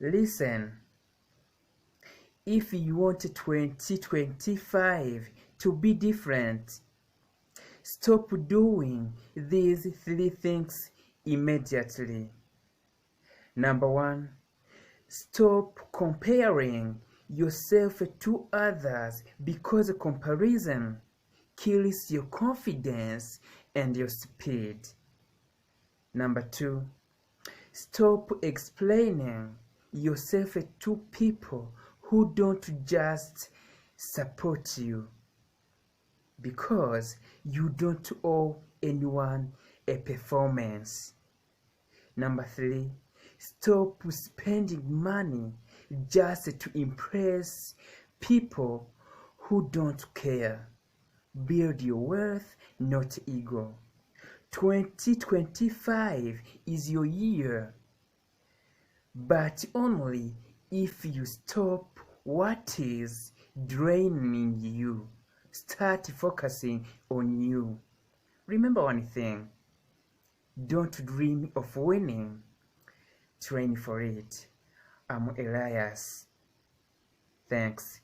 Listen, if you want 2025 to be different, stop doing these 3 things immediately. Number 1, stop comparing yourself to others, because comparison kills your confidence and your speed. Number 2, stop explaining yourself to people who don't just support you, because you don't owe anyone a performance. Number 3, stop spending money just to impress people who don't care. Build your wealth, not ego. 2025 is your year, but only if you stop what is draining you. Start focusing on you. Remember one thing: don't dream of winning, train for it. I'm Elias. Thanks.